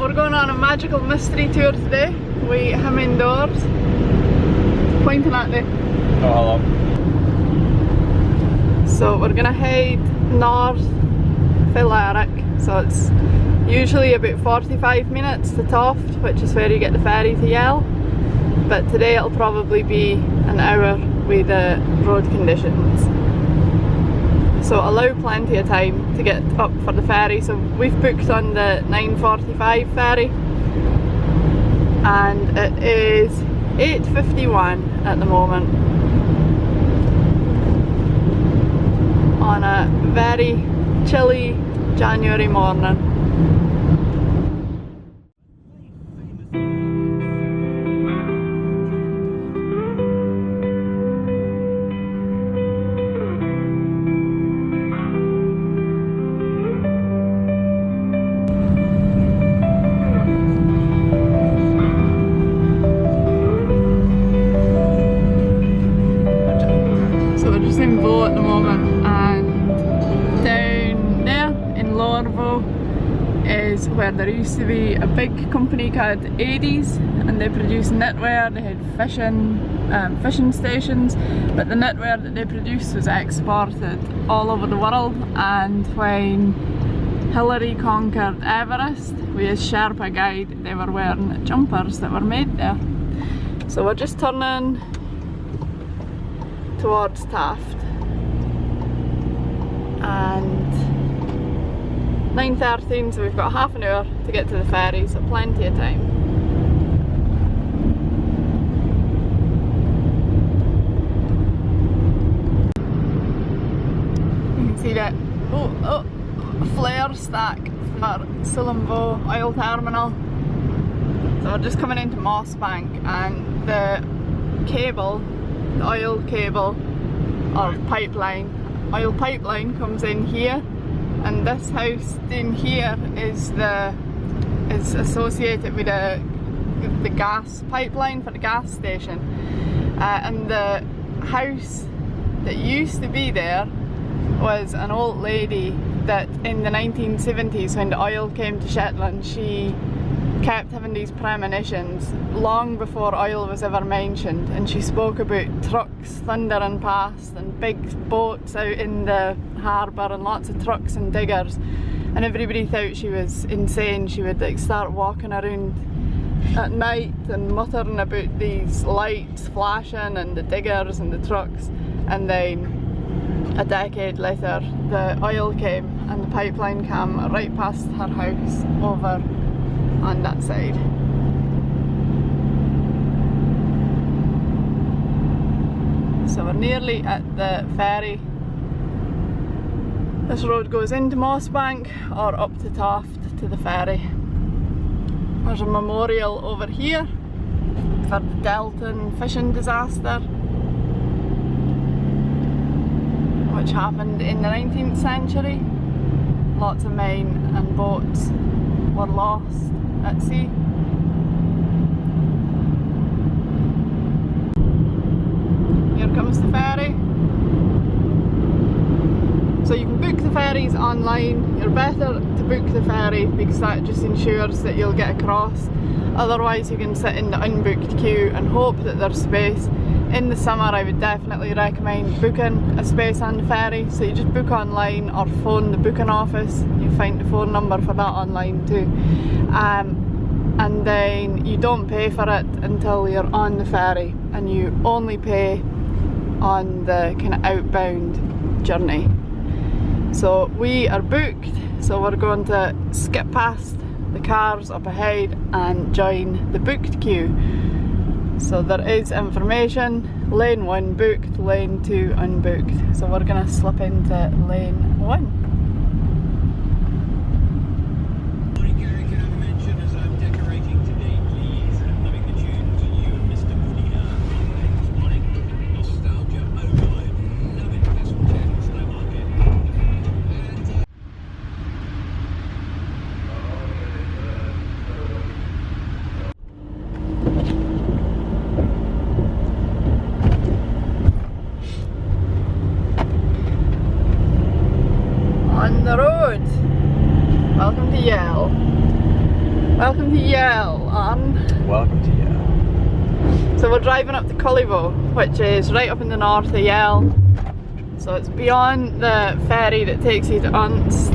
we're going on a magical mystery tour today. We him indoors. Pointing at me. Oh, hello. So we're gonna head north for Lerwick. So it's usually about 45 minutes to Toft, which is where you get the ferry to Yell. But today it'll probably be an hour with the road conditions. So allow plenty of time to get up for the ferry. So we've booked on the 9:45 ferry and it is 8:51 at the moment on a very chilly January morning. At the moment, and down there in Lorvo is where there used to be a big company called Adie's, and they produce knitwear. They had fishing stations, but the knitwear that they produced was exported all over the world. And when Hillary conquered Everest with his Sherpa guide, they were wearing jumpers that were made there. So we're just turning towards Taft. And 9:13, so we've got half an hour to get to the ferry, so plenty of time. You can see that flare stack for Sullombo oil terminal. So we're just coming into Mossbank, and the cable, the oil cable or pipeline, oil pipeline comes in here, and this house in here is associated with the gas pipeline for the gas station, and the house that used to be there was an old lady that in the 1970s, when the oil came to Shetland, she kept having these premonitions long before oil was ever mentioned, and she spoke about trucks thundering past and big boats out in the harbour and lots of trucks and diggers, and everybody thought she was insane. She would like start walking around at night and muttering about these lights flashing and the diggers and the trucks, and then a decade later the oil came and the pipeline came right past her house over on that side. So we're nearly at the ferry. This road goes into Mossbank or up to Toft to the ferry. There's a memorial over here for the Delton fishing disaster, which happened in the 19th century. Lots of men and boats were lost at sea. Here comes the ferry. So you can book the ferries online. You're better to book the ferry because that just ensures that you'll get across. Otherwise you can sit in the unbooked queue and hope that there's space. In the summer I would definitely recommend booking a space on the ferry, so you just book online or phone the booking office. You find the phone number for that online too. And then you don't pay for it until you're on the ferry, and you only pay on the kind of outbound journey. So we are booked, so we're going to skip past the cars up ahead and join the booked queue. So there is information: lane 1 booked, lane 2 unbooked. So we're going to slip into lane 1. Welcome to Yell, Anne. Welcome to Yell. So we're driving up to Cullivo, which is right up in the north of Yell. So it's beyond the ferry that takes you to Unst.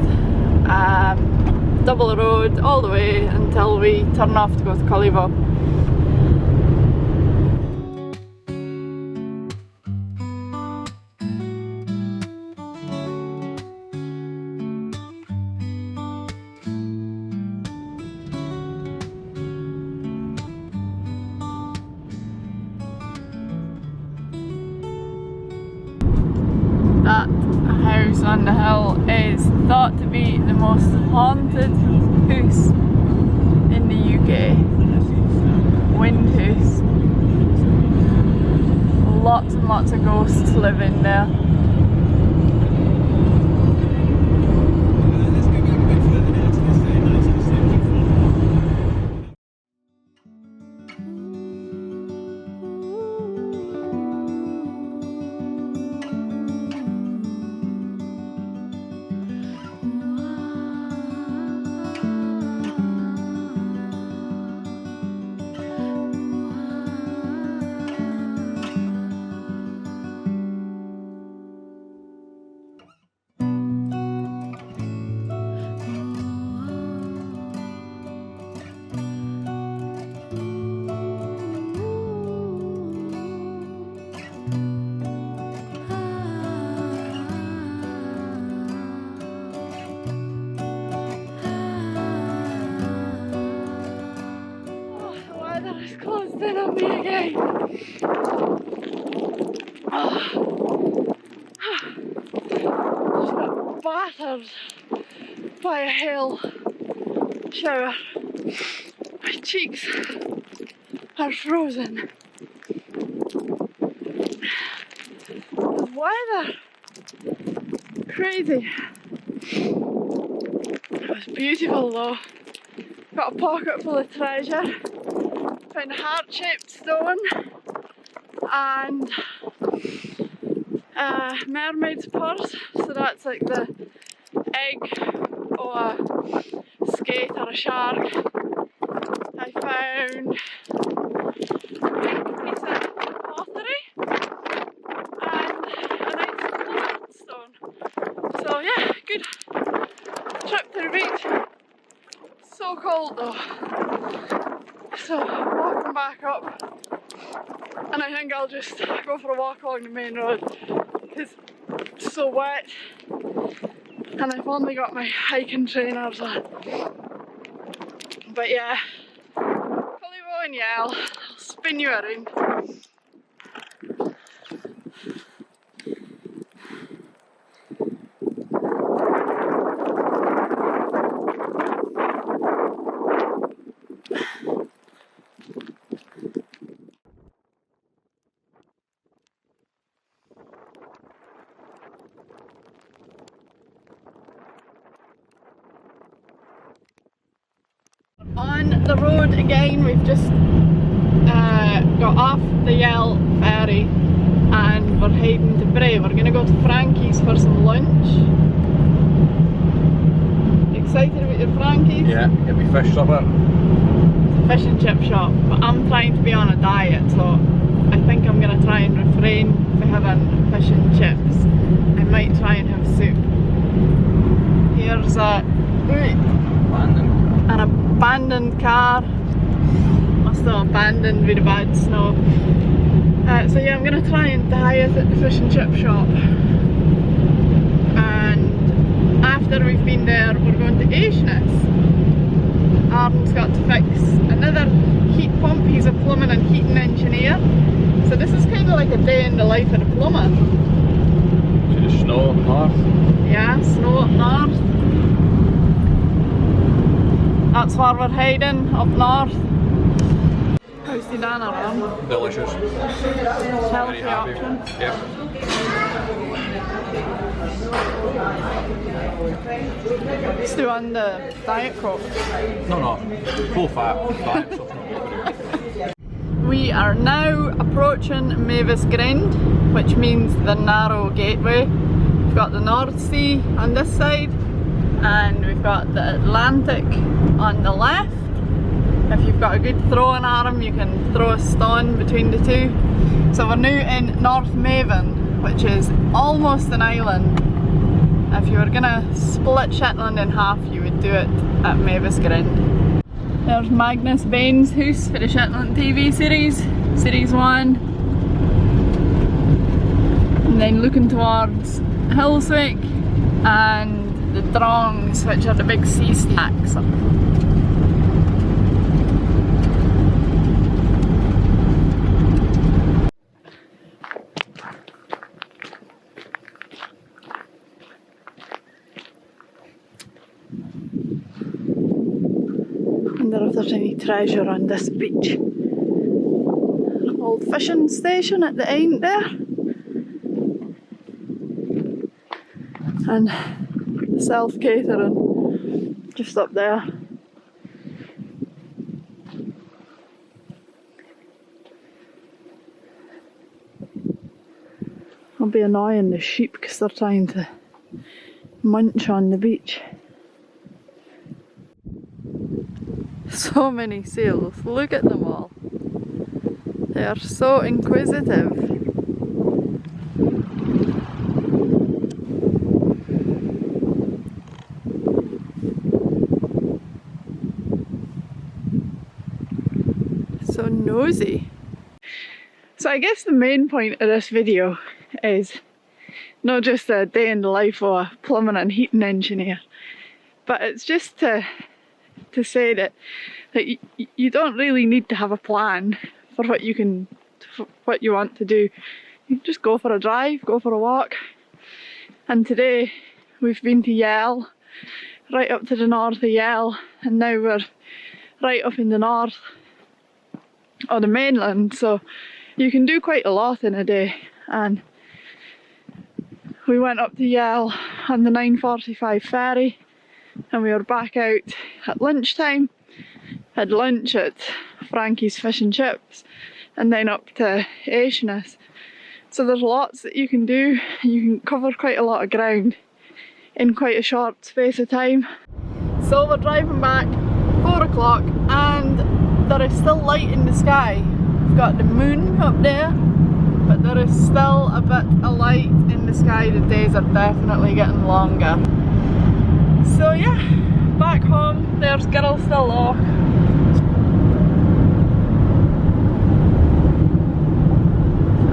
Double the road all the way until we turn off to go to Cullivo. That house on the hill is thought to be the most haunted house in the UK. Wind house. Lots and lots of ghosts live in there. It's closed in on me again. Just got battered by a hail shower. My cheeks are frozen. The weather, crazy. It was beautiful though. Got a pocket full of treasure. Found a heart-shaped stone and a mermaid's purse, so that's like the egg or a skate or a shark. I found a pink piece of pottery and a nice stone. So yeah, good trip to the beach. So cold though. So walking back up, and I think I'll just go for a walk along the main road because it's so wet and I've only got my hiking trainers on. But yeah, Cullivo and Yell, I'll spin you around. On the road again, we've just got off the Yell ferry and we're heading to Bray. We're going to go to Frankie's for some lunch. Excited about your Frankie's? Yeah, get me fish supper. It's a fish and chip shop, but I'm trying to be on a diet, so I think I'm going to try and refrain from having fish and chips. I might try and have soup. Here's an abandoned car. Must have abandoned with a bad snow. So yeah, I'm going to try and diet at the fish and chip shop. And after we've been there, we're going to Eshaness. Aaron's got to fix another heat pump. He's a plumbing and heating engineer. So this is kind of like a day in the life of a plumber. See the snow up north? Yeah, snow up north. That's where we're heading, up north. How's the dinner, Aaron? Delicious. Healthy Very happy. option. Yep. Still on the diet coke? No, full fat. Diet stuff's not good for you. We are now approaching Mavis Grend, which means the narrow gateway. We've got the North Sea on this side and we've got the Atlantic on the left. If you've got a good throwing arm, you can throw a stone between the two. So we're now in North Maven, which is almost an island. If you were gonna split Shetland in half, you would do it at Mavis Grind. There's Magnus Bain's house for the Shetland TV series, Series 1. And then looking towards Hillswick and the Drongs, which are the big sea stacks. Wonder if there's any treasure on this beach. An old fishing station at the end there. And self-catering just up there. It'll be annoying the sheep because they're trying to munch on the beach. So many seals, look at them all. They are so inquisitive. So nosy. So I guess the main point of this video is not just a day in the life of a plumbing and heating engineer, but it's just to say that you don't really need to have a plan for what you want to do. You just go for a drive, go for a walk. And today we've been to Yell, right up to the north of Yell, and now we're right up in the north of the mainland, so you can do quite a lot in a day. And we went up to Yell on the 9:45 ferry, and we were back out at lunchtime, had lunch at Frankie's Fish and Chips, and then up to Eshaness. So there's lots that you can do. You can cover quite a lot of ground in quite a short space of time. So we're driving back, 4 o'clock, and there is still light in the sky. We've got the moon up there, but there is still a bit of light in the sky. The days are definitely getting longer. So yeah, back home, there's Girlstill Loch.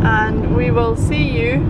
And we will see you